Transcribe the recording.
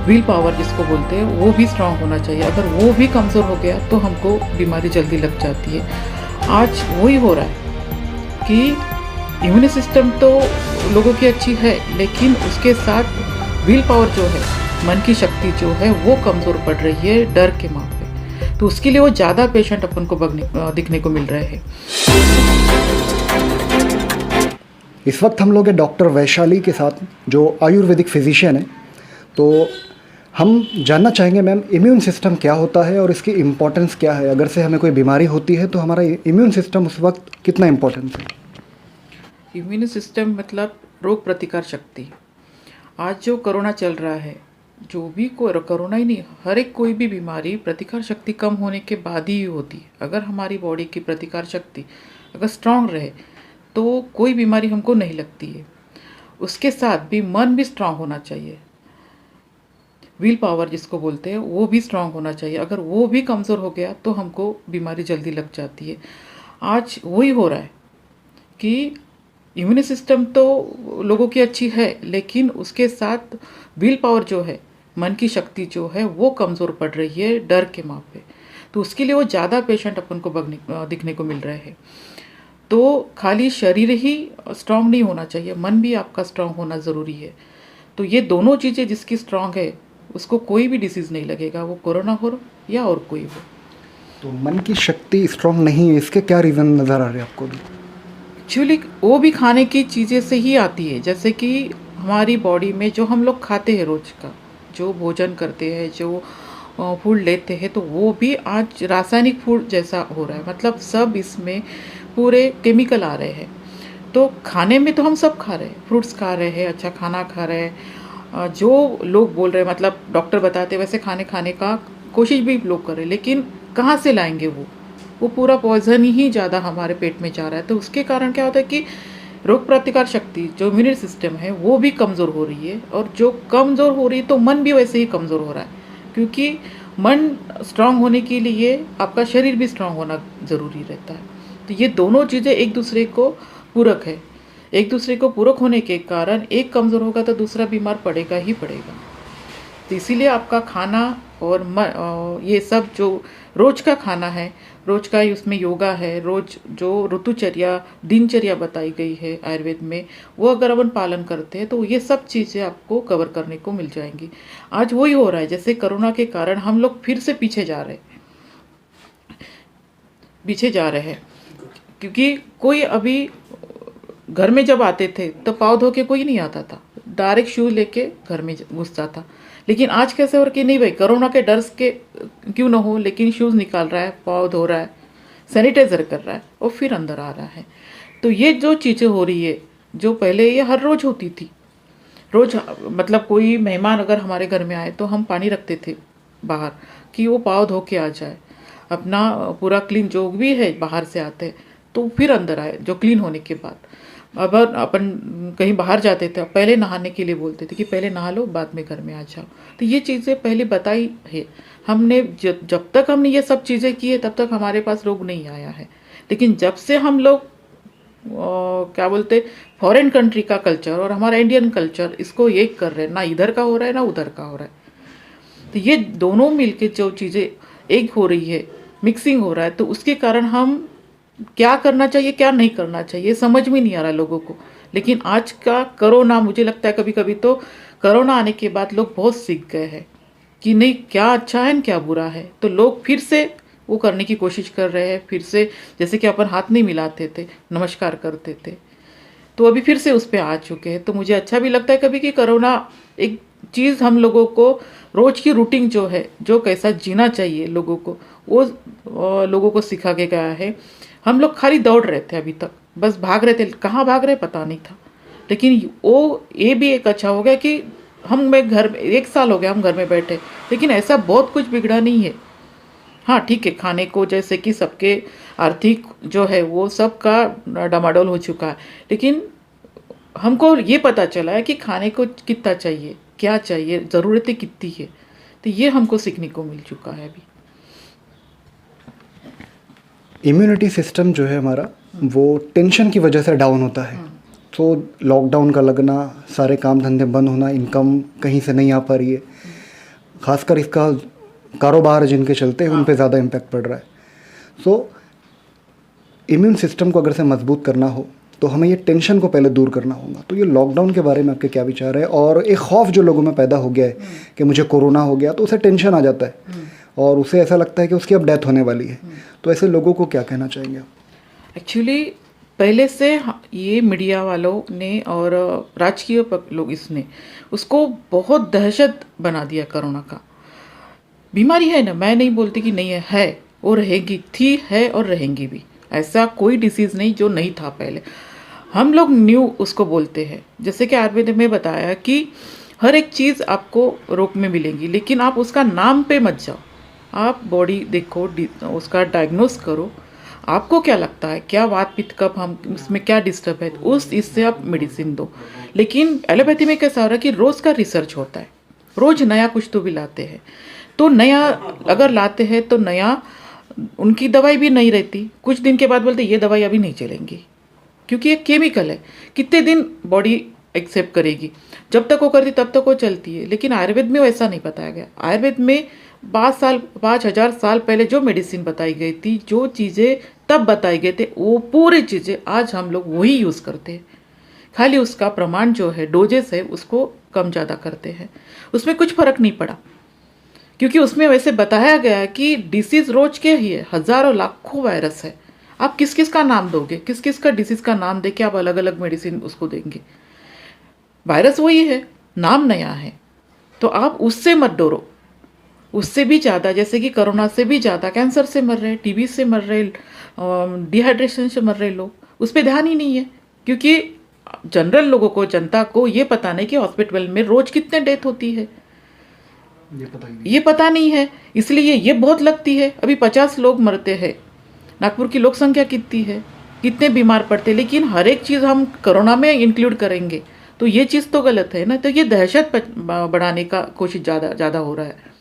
Will power जिसको बोलते हैं वो भी स्ट्रांग होना चाहिए। अगर वो भी कमज़ोर हो गया तो हमको बीमारी जल्दी लग जाती है। आज वही हो रहा है कि इम्यून सिस्टम तो लोगों की अच्छी है, लेकिन उसके साथ विल पावर जो है, मन की शक्ति जो है, वो कमज़ोर पड़ रही है डर के माँ पे। तो उसके लिए वो ज़्यादा पेशेंट अपन को दिखने को मिल रहे हैं। इस वक्त हम लोग हैं डॉक्टर वैशाली के साथ, जो आयुर्वेदिक फिजिशियन है। तो हम जानना चाहेंगे मैम, इम्यून सिस्टम क्या होता है और इसकी इम्पोर्टेंस क्या है? अगर से हमें कोई बीमारी होती है तो हमारा इम्यून सिस्टम उस वक्त कितना इम्पोर्टेंस है? इम्यून सिस्टम मतलब रोग प्रतिकार शक्ति। आज जो कोरोना चल रहा है, जो भी कोरोना ही नहीं, हर एक कोई भी बीमारी प्रतिकार शक्ति कम होने के बाद ही होती है। अगर हमारी बॉडी की प्रतिकार शक्ति अगर स्ट्रांग रहे तो कोई बीमारी हमको नहीं लगती है। उसके साथ भी मन भी स्ट्रांग होना चाहिए। विल पावर जिसको बोलते हैं वो भी स्ट्रांग होना चाहिए। अगर वो भी कमज़ोर हो गया तो हमको बीमारी जल्दी लग जाती है। आज वही हो रहा है कि इम्यून सिस्टम तो लोगों की अच्छी है, लेकिन उसके साथ विल पावर जो है, मन की शक्ति जो है, वो कमज़ोर पड़ रही है डर के माँ पे। तो उसके लिए वो ज़्यादा पेशेंट अपन को दिखने को मिल रहे हैं। तो खाली शरीर ही स्ट्रांग नहीं होना चाहिए, मन भी आपका स्ट्रांग होना ज़रूरी है। तो ये दोनों चीज़ें जिसकी स्ट्रांग है उसको कोई भी डिसीज़ नहीं लगेगा, वो कोरोना हो या और कोई हो। तो मन की शक्ति स्ट्रांग नहीं है, इसके क्या रीज़न नज़र आ रहे हैं आपको भी? एक्चुअली वो भी खाने की चीज़ें से ही आती है। जैसे कि हमारी बॉडी में जो हम लोग खाते हैं रोज का, जो भोजन करते हैं, जो फूड लेते हैं, तो वो भी आज रासायनिक फूड जैसा हो रहा है। मतलब सब इसमें पूरे केमिकल आ रहे हैं। तो खाने में तो हम सब खा रहे हैं, फ्रूट्स खा रहे हैं, अच्छा खाना खा रहे हैं, जो लोग बोल रहे हैं, मतलब डॉक्टर बताते हैं वैसे खाने का कोशिश भी लोग कर रहे हैं, लेकिन कहाँ से लाएंगे वो पूरा पॉइजन ही ज़्यादा हमारे पेट में जा रहा है। तो उसके कारण क्या होता है कि रोग प्रतिकार शक्ति जो इम्यून सिस्टम है वो भी कमज़ोर हो रही है, और जो कमज़ोर हो रही है तो मन भी वैसे ही कमज़ोर हो रहा है। क्योंकि मन स्ट्रांग होने के लिए आपका शरीर भी स्ट्रांग होना ज़रूरी रहता है। तो ये दोनों चीज़ें एक दूसरे को पूरक है। एक दूसरे को पूरक होने के कारण एक कमज़ोर होगा तो दूसरा बीमार पड़ेगा ही पड़ेगा। तो इसीलिए आपका खाना और ये सब जो रोज का खाना है, रोज का ही उसमें योगा है, रोज जो ऋतुचर्या दिनचर्या बताई गई है आयुर्वेद में, वो अगर अपन पालन करते हैं तो ये सब चीज़ें आपको कवर करने को मिल जाएंगी। आज वही हो रहा है, जैसे कोरोना के कारण हम लोग फिर से पीछे जा रहे हैं। क्योंकि कोई अभी घर में जब आते थे तो पाँव धो के कोई नहीं आता था, डायरेक्ट शूज लेके घर में घुसता था। लेकिन आज कैसे हो रहा कि नहीं भाई, कोरोना के डर के क्यों ना हो, लेकिन शूज़ निकाल रहा है, पाँव धो रहा है, सैनिटाइजर कर रहा है और फिर अंदर आ रहा है। तो ये जो चीज़ें हो रही है, जो पहले ये हर रोज़ होती थी, रोज़ मतलब कोई मेहमान अगर हमारे घर में आए तो हम पानी रखते थे बाहर कि वो पाँव धो के आ जाए, अपना पूरा क्लीन, जो भी है बाहर से आते हैं तो फिर अंदर आए जो क्लीन होने के बाद। अब अपन कहीं बाहर जाते थे, पहले नहाने के लिए बोलते थे कि पहले नहा लो बाद में घर में आ जाओ। तो ये चीज़ें पहले बताई है हमने। जब तक हमने ये सब चीज़ें की है तब तक हमारे पास रोग नहीं आया है। लेकिन जब से हम लोग क्या बोलते, फॉरेन कंट्री का कल्चर और हमारा इंडियन कल्चर इसको एक कर रहे हैं, ना इधर का हो रहा है ना उधर का हो रहा है। तो ये दोनों मिलके जो चीज़ें एक हो रही है, मिक्सिंग हो रहा है, तो उसके कारण हम क्या करना चाहिए क्या नहीं करना चाहिए समझ में नहीं आ रहा लोगों को। लेकिन आज का कोरोना, मुझे लगता है कभी कभी तो कोरोना आने के बाद लोग बहुत सीख गए हैं कि नहीं क्या अच्छा है क्या बुरा है। तो लोग फिर से वो करने की कोशिश कर रहे हैं। फिर से जैसे कि अपन हाथ नहीं मिलाते थे, नमस्कार करते थे, तो अभी फिर से उस पर आ चुके हैं। तो मुझे अच्छा भी लगता है कभी कि कोरोना एक चीज़ हम लोगों को रोज की रूटीन जो है, जो कैसा जीना चाहिए लोगों को, वो लोगों को सिखा के गया है। हम लोग खाली दौड़ रहे थे अभी तक, बस भाग रहे थे, कहाँ भाग रहे पता नहीं था। लेकिन वो ये भी एक अच्छा हो गया कि मैं घर में 1 साल हो गया हम घर में बैठे, लेकिन ऐसा बहुत कुछ बिगड़ा नहीं है। हाँ ठीक है, खाने को जैसे कि सबके आर्थिक जो है वो सब का डमाडोल हो चुका है, लेकिन हमको ये पता चला है कि खाने को कितना चाहिए, क्या चाहिए, ज़रूरतें कितनी है। तो ये हमको सीखने को मिल चुका है अभी। इम्यूनिटी सिस्टम जो है हमारा, वो टेंशन की वजह से डाउन होता है। तो लॉकडाउन का लगना, सारे काम धंधे बंद होना, इनकम कहीं से नहीं आ पा रही है, खासकर इसका कारोबार जिनके चलते हैं उन पे ज़्यादा इम्पैक्ट पड़ रहा है। सो इम्यून सिस्टम को अगर से मजबूत करना हो तो हमें ये टेंशन को पहले दूर करना होगा। तो ये लॉकडाउन के बारे में आपके क्या विचार है? और एक खौफ जो लोगों में पैदा हो गया है कि मुझे कोरोना हो गया, तो उसे टेंशन आ जाता है और उसे ऐसा लगता है कि उसकी अब डेथ होने वाली है। तो ऐसे लोगों को क्या कहना चाहेंगे आप? एक्चुअली पहले से ये मीडिया वालों ने और राजकीय लोग इसने उसको बहुत दहशत बना दिया कोरोना का। बीमारी है ना, मैं नहीं बोलती कि नहीं है वो रहेगी, थी, है और रहेंगी भी। ऐसा कोई डिसीज़ नहीं जो नहीं था पहले। हम लोग न्यू उसको बोलते हैं। जैसे कि आयुर्वेद में बताया कि हर एक चीज़ आपको रोग में मिलेगी, लेकिन आप उसका नाम पे मत जाओ। आप बॉडी देखो, उसका डायग्नोस करो, आपको क्या लगता है, क्या वात पित्त कफ, हम उसमें क्या डिस्टर्ब है, उस इससे आप मेडिसिन दो। लेकिन एलोपैथी में कैसा हो रहा है कि रोज़ का रिसर्च होता है, रोज़ नया कुछ तो भी लाते हैं। तो नया अगर लाते हैं तो नया उनकी दवाई भी नहीं रहती। कुछ दिन के बाद बोलते ये दवाई अभी नहीं चलेंगी, क्योंकि ये केमिकल है। कितने दिन बॉडी एक्सेप्ट करेगी? जब तक वो करती तब तक वो चलती है। लेकिन आयुर्वेद में वैसा नहीं बताया गया। आयुर्वेद में 5,000 साल पहले जो मेडिसिन बताई गई थी, जो चीज़ें तब बताई गए थे, वो पूरी चीज़ें आज हम लोग वही यूज़ करते हैं। खाली उसका प्रमाण जो है, डोजेस है, उसको कम ज़्यादा करते हैं। उसमें कुछ फर्क नहीं पड़ा, क्योंकि उसमें वैसे बताया गया कि डिसीज़ रोज के ही है, हज़ारों लाखों वायरस है। आप किस किस का नाम दोगे? किस किस का डिसीज़ का नाम दे के आप अलग अलग मेडिसिन उसको देंगे? वायरस वही है, नाम नया है। तो आप उससे मत डरो। उससे भी ज़्यादा, जैसे कि कोरोना से भी ज़्यादा कैंसर से मर रहे, टीबी से मर रहे, डिहाइड्रेशन से मर रहे लोग, उस पर ध्यान ही नहीं है। क्योंकि जनरल लोगों को, जनता को ये पता नहीं कि हॉस्पिटल में रोज कितने डेथ होती है, ये पता नहीं है। इसलिए ये बहुत लगती है। अभी 50 लोग मरते हैं। नागपुर की लोक संख्या कितनी है, कितने बीमार पड़ते हैं, लेकिन हर एक चीज़ हम कोरोना में इंक्लूड करेंगे तो ये चीज़ तो गलत है ना। तो ये दहशत बढ़ाने का कोशिश ज़्यादा हो रहा है।